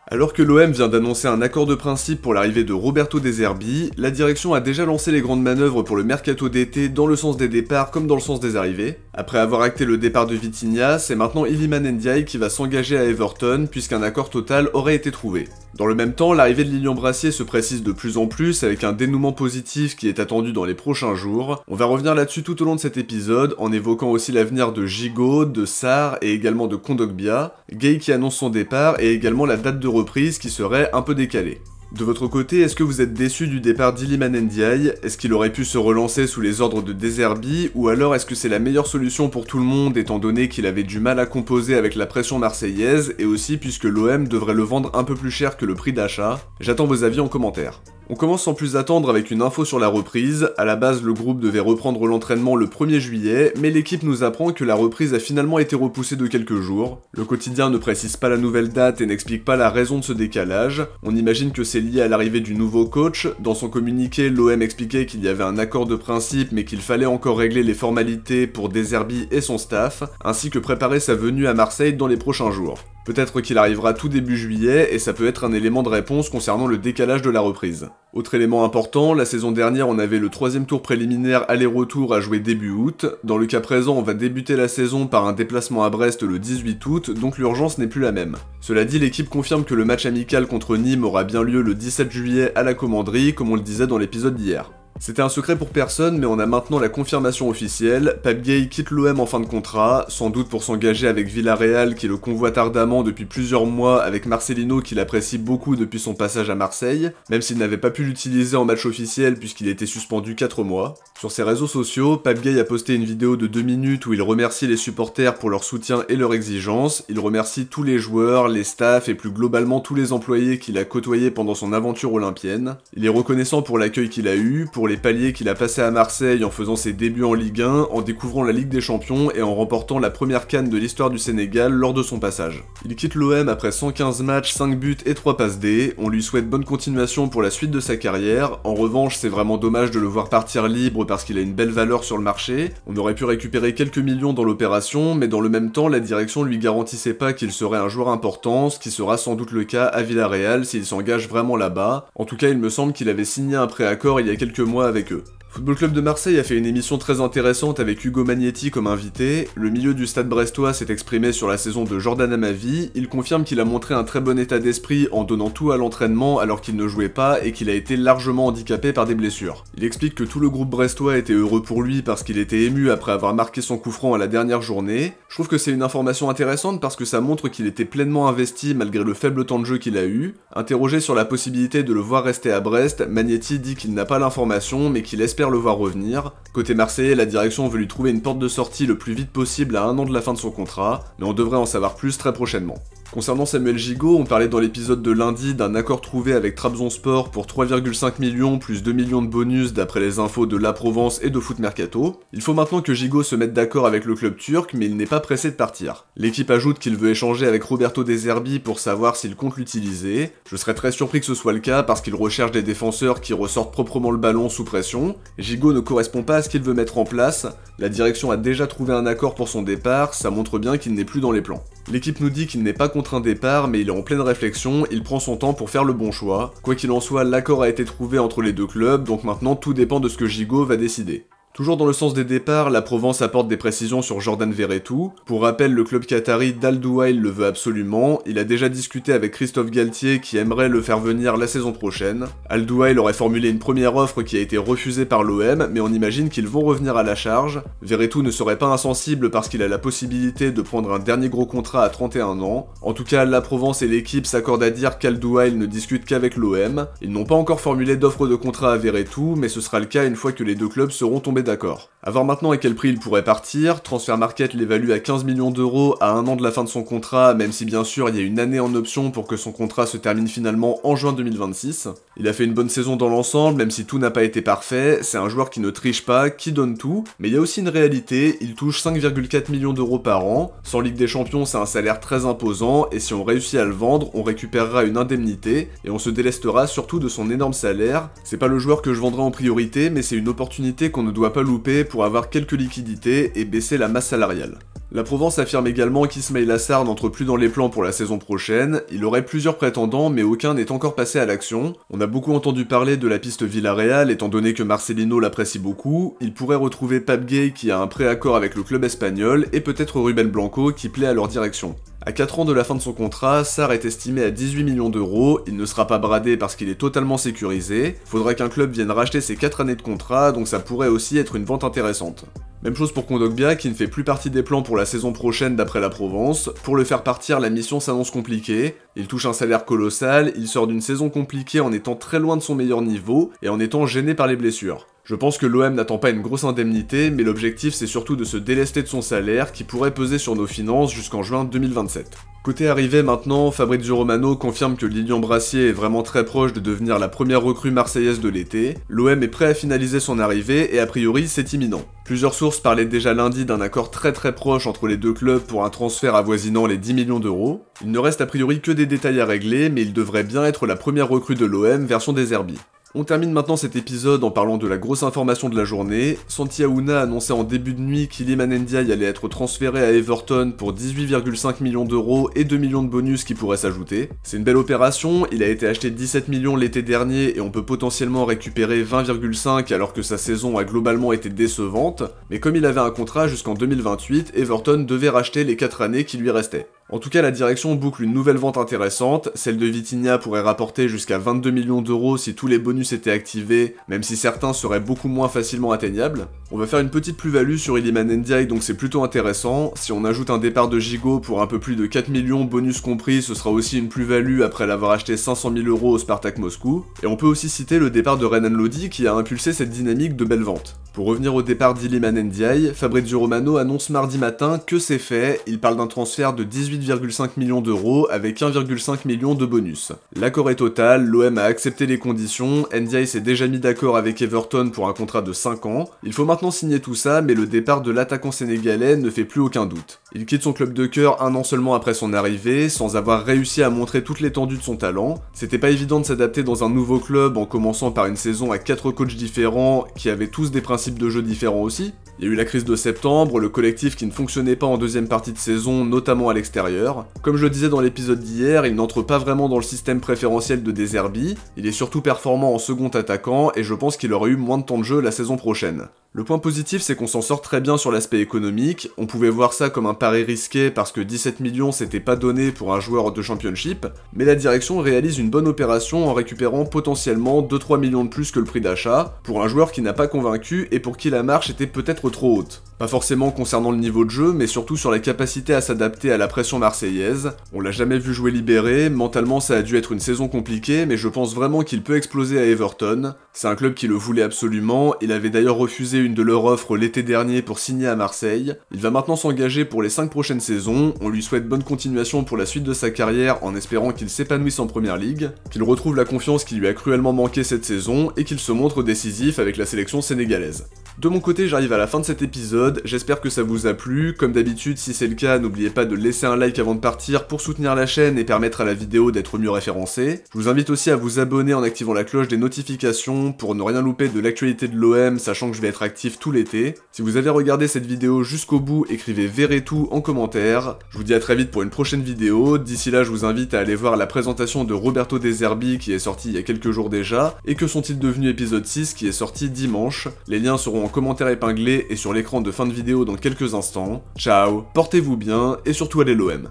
Alors que l'OM vient d'annoncer un accord de principe pour l'arrivée de Roberto De Zerbi, la direction a déjà lancé les grandes manœuvres pour le mercato d'été dans le sens des départs comme dans le sens des arrivées. Après avoir acté le départ de Vitinha, c'est maintenant Iliman Ndiaye qui va s'engager à Everton puisqu'un accord total aurait été trouvé. Dans le même temps, l'arrivée de Lilian Brassier se précise de plus en plus avec un dénouement positif qui est attendu dans les prochains jours. On va revenir là-dessus tout au long de cet épisode en évoquant aussi l'avenir de Gigot, de Sarr et également de Kondogbia, Gueye qui annonce son départ et également la date de reprise qui serait un peu décalée. De votre côté, est-ce que vous êtes déçu du départ d'Iliman Ndiaye? Est-ce qu'il aurait pu se relancer sous les ordres de De Zerbi? Ou alors est-ce que c'est la meilleure solution pour tout le monde étant donné qu'il avait du mal à composer avec la pression marseillaise et aussi puisque l'OM devrait le vendre un peu plus cher que le prix d'achat? J'attends vos avis en commentaire. On commence sans plus attendre avec une info sur la reprise. À la base, le groupe devait reprendre l'entraînement le 1er juillet, mais l'équipe nous apprend que la reprise a finalement été repoussée de quelques jours. Le quotidien ne précise pas la nouvelle date et n'explique pas la raison de ce décalage. On imagine que c'est lié à l'arrivée du nouveau coach. Dans son communiqué, l'OM expliquait qu'il y avait un accord de principe mais qu'il fallait encore régler les formalités pour De Zerbi et son staff, ainsi que préparer sa venue à Marseille dans les prochains jours. Peut-être qu'il arrivera tout début juillet et ça peut être un élément de réponse concernant le décalage de la reprise. Autre élément important, la saison dernière on avait le 3e tour préliminaire aller-retour à jouer début août. Dans le cas présent on va débuter la saison par un déplacement à Brest le 18 août, donc l'urgence n'est plus la même. Cela dit, l'équipe confirme que le match amical contre Nîmes aura bien lieu le 17 juillet à la Commanderie, comme on le disait dans l'épisode d'hier. C'était un secret pour personne, mais on a maintenant la confirmation officielle. Pape Gueye quitte l'OM en fin de contrat, sans doute pour s'engager avec Villarreal qui le convoite ardemment depuis plusieurs mois, avec Marcelino qui l'apprécie beaucoup depuis son passage à Marseille, même s'il n'avait pas pu l'utiliser en match officiel puisqu'il était suspendu 4 mois. Sur ses réseaux sociaux, Pape Gueye a posté une vidéo de 2 minutes où il remercie les supporters pour leur soutien et leur exigence. Il remercie tous les joueurs, les staffs et plus globalement tous les employés qu'il a côtoyés pendant son aventure olympienne. Il est reconnaissant pour l'accueil qu'il a eu, pour les paliers qu'il a passés à Marseille en faisant ses débuts en Ligue 1, en découvrant la Ligue des Champions et en remportant la première CAN de l'histoire du Sénégal lors de son passage. Il quitte l'OM après 115 matchs, 5 buts et 3 passes D. On lui souhaite bonne continuation pour la suite de sa carrière. En revanche, c'est vraiment dommage de le voir partir libre parce qu'il a une belle valeur sur le marché. On aurait pu récupérer quelques millions dans l'opération, mais dans le même temps, la direction lui garantissait pas qu'il serait un joueur important, ce qui sera sans doute le cas à Villarreal s'il s'engage vraiment là-bas. En tout cas, il me semble qu'il avait signé un préaccord il y a quelques mois avec eux. Football Club de Marseille a fait une émission très intéressante avec Hugo Magnetti comme invité. Le milieu du stade brestois s'est exprimé sur la saison de Jordan Amavi. Il confirme qu'il a montré un très bon état d'esprit en donnant tout à l'entraînement alors qu'il ne jouait pas et qu'il a été largement handicapé par des blessures. Il explique que tout le groupe brestois était heureux pour lui parce qu'il était ému après avoir marqué son coup franc à la dernière journée. Je trouve que c'est une information intéressante parce que ça montre qu'il était pleinement investi malgré le faible temps de jeu qu'il a eu. Interrogé sur la possibilité de le voir rester à Brest, Magnetti dit qu'il n'a pas l'information mais qu'il espère le voir revenir. Côté marseillais, la direction veut lui trouver une porte de sortie le plus vite possible à 1 an de la fin de son contrat, mais on devrait en savoir plus très prochainement. Concernant Samuel Gigot, on parlait dans l'épisode de lundi d'un accord trouvé avec Trabzonspor pour 3,5 millions plus 2 millions de bonus d'après les infos de La Provence et de Foot Mercato. Il faut maintenant que Gigot se mette d'accord avec le club turc, mais il n'est pas pressé de partir. L'équipe ajoute qu'il veut échanger avec Roberto De Zerbi pour savoir s'il compte l'utiliser. Je serais très surpris que ce soit le cas parce qu'il recherche des défenseurs qui ressortent proprement le ballon sous pression. Gigot ne correspond pas à ce qu'il veut mettre en place. La direction a déjà trouvé un accord pour son départ, ça montre bien qu'il n'est plus dans les plans. L'équipe nous dit qu'il n'est pas contre un départ, mais il est en pleine réflexion, il prend son temps pour faire le bon choix. Quoi qu'il en soit, l'accord a été trouvé entre les deux clubs, donc maintenant tout dépend de ce que Gigot va décider. Toujours dans le sens des départs, la Provence apporte des précisions sur Jordan Verretou. Pour rappel, le club qatari d'Al Douail le veut absolument. Il a déjà discuté avec Christophe Galtier qui aimerait le faire venir la saison prochaine. Al Douail aurait formulé une première offre qui a été refusée par l'OM, mais on imagine qu'ils vont revenir à la charge. Verretou ne serait pas insensible parce qu'il a la possibilité de prendre un dernier gros contrat à 31 ans. En tout cas, la Provence et l'équipe s'accordent à dire qu'Al Douail ne discute qu'avec l'OM. Ils n'ont pas encore formulé d'offre de contrat à Verretou, mais ce sera le cas une fois que les deux clubs seront tombés d'accord. A voir maintenant à quel prix il pourrait partir. Transfermarkt l'évalue à 15 millions d'euros à 1 an de la fin de son contrat, même si bien sûr il y a une année en option pour que son contrat se termine finalement en juin 2026. Il a fait une bonne saison dans l'ensemble, même si tout n'a pas été parfait. C'est un joueur qui ne triche pas, qui donne tout, mais il y a aussi une réalité, il touche 5,4 millions d'euros par an. Sans Ligue des Champions, c'est un salaire très imposant, et si on réussit à le vendre, on récupérera une indemnité, et on se délestera surtout de son énorme salaire. C'est pas le joueur que je vendrai en priorité, mais c'est une opportunité qu'on ne doit pas louper pour avoir quelques liquidités et baisser la masse salariale. La Provence affirme également qu'Ismaïla Assar n'entre plus dans les plans pour la saison prochaine, il aurait plusieurs prétendants mais aucun n'est encore passé à l'action. On a beaucoup entendu parler de la piste Villarreal étant donné que Marcelino l'apprécie beaucoup, il pourrait retrouver Pape Gueye qui a un préaccord avec le club espagnol et peut-être Ruben Blanco qui plaît à leur direction. À 4 ans de la fin de son contrat, Sarr est estimé à 18 millions d'euros, il ne sera pas bradé parce qu'il est totalement sécurisé, faudra qu'un club vienne racheter ses 4 années de contrat, donc ça pourrait aussi être une vente intéressante. Même chose pour Kondogbia qui ne fait plus partie des plans pour la saison prochaine d'après la Provence, pour le faire partir la mission s'annonce compliquée, il touche un salaire colossal, il sort d'une saison compliquée en étant très loin de son meilleur niveau et en étant gêné par les blessures. Je pense que l'OM n'attend pas une grosse indemnité, mais l'objectif c'est surtout de se délester de son salaire qui pourrait peser sur nos finances jusqu'en juin 2027. Côté arrivée maintenant, Fabrizio Romano confirme que Lilian Brassier est vraiment très proche de devenir la première recrue marseillaise de l'été, l'OM est prêt à finaliser son arrivée et a priori c'est imminent. Plusieurs sources parlaient déjà lundi d'un accord très proche entre les deux clubs pour un transfert avoisinant les 10 millions d'euros. Il ne reste a priori que des détails à régler, mais il devrait bien être la première recrue de l'OM version des Zerbi. On termine maintenant cet épisode en parlant de la grosse information de la journée. Santi Aouna annonçait en début de nuit qu'Iliman Ndiaye allait être transféré à Everton pour 18,5 millions d'euros et 2 millions de bonus qui pourraient s'ajouter. C'est une belle opération, il a été acheté 17 millions l'été dernier et on peut potentiellement récupérer 20,5 alors que sa saison a globalement été décevante, mais comme il avait un contrat jusqu'en 2028, Everton devait racheter les 4 années qui lui restaient. En tout cas, la direction boucle une nouvelle vente intéressante, celle de Vitinha pourrait rapporter jusqu'à 22 millions d'euros si tous les bonus étaient activés, même si certains seraient beaucoup moins facilement atteignables. On va faire une petite plus-value sur Iliman Ndiaye, donc c'est plutôt intéressant. Si on ajoute un départ de Gigot pour un peu plus de 4 millions, bonus compris, ce sera aussi une plus-value après l'avoir acheté 500 000 euros au Spartak Moscou. Et on peut aussi citer le départ de Renan Lodi qui a impulsé cette dynamique de belles ventes. Pour revenir au départ d'Iliman Ndiaye, Fabrizio Romano annonce mardi matin que c'est fait, il parle d'un transfert de 18,5 millions d'euros avec 1,5 million de bonus. L'accord est total, l'OM a accepté les conditions, Ndiaye s'est déjà mis d'accord avec Everton pour un contrat de 5 ans, il faut maintenant signer tout ça, mais le départ de l'attaquant sénégalais ne fait plus aucun doute. Il quitte son club de cœur un an seulement après son arrivée, sans avoir réussi à montrer toute l'étendue de son talent. C'était pas évident de s'adapter dans un nouveau club en commençant par une saison à 4 coachs différents qui avaient tous des principes de jeu différents aussi. Il y a eu la crise de septembre, le collectif qui ne fonctionnait pas en deuxième partie de saison, notamment à l'extérieur. Comme je le disais dans l'épisode d'hier, il n'entre pas vraiment dans le système préférentiel de De Zerbi, il est surtout performant en second attaquant et je pense qu'il aurait eu moins de temps de jeu la saison prochaine. Le point positif, c'est qu'on s'en sort très bien sur l'aspect économique, on pouvait voir ça comme un pari risqué parce que 17 millions s'était pas donné pour un joueur de championship, mais la direction réalise une bonne opération en récupérant potentiellement 2-3 millions de plus que le prix d'achat, pour un joueur qui n'a pas convaincu et pour qui la marche était peut-être trop haute. Pas forcément concernant le niveau de jeu, mais surtout sur la capacité à s'adapter à la pression marseillaise. On l'a jamais vu jouer libéré, mentalement ça a dû être une saison compliquée, mais je pense vraiment qu'il peut exploser à Everton. C'est un club qui le voulait absolument, il avait d'ailleurs refusé une de leurs offres l'été dernier pour signer à Marseille. Il va maintenant s'engager pour les 5 prochaines saisons, on lui souhaite bonne continuation pour la suite de sa carrière en espérant qu'il s'épanouisse en première ligue, qu'il retrouve la confiance qui lui a cruellement manqué cette saison et qu'il se montre décisif avec la sélection sénégalaise. De mon côté, j'arrive à la fin de cet épisode, j'espère que ça vous a plu, comme d'habitude si c'est le cas, n'oubliez pas de laisser un like avant de partir pour soutenir la chaîne et permettre à la vidéo d'être mieux référencée. Je vous invite aussi à vous abonner en activant la cloche des notifications pour ne rien louper de l'actualité de l'OM, sachant que je vais être actif tout l'été. Si vous avez regardé cette vidéo jusqu'au bout, écrivez Verretou en commentaire. Je vous dis à très vite pour une prochaine vidéo, d'ici là je vous invite à aller voir la présentation de Roberto De Zerbi qui est sortie il y a quelques jours déjà, et que sont-ils devenus épisode 6 qui est sorti dimanche. Les liens seront en commentaire épinglé et sur l'écran de fin de vidéo dans quelques instants. Ciao, portez-vous bien et surtout allez l'OM.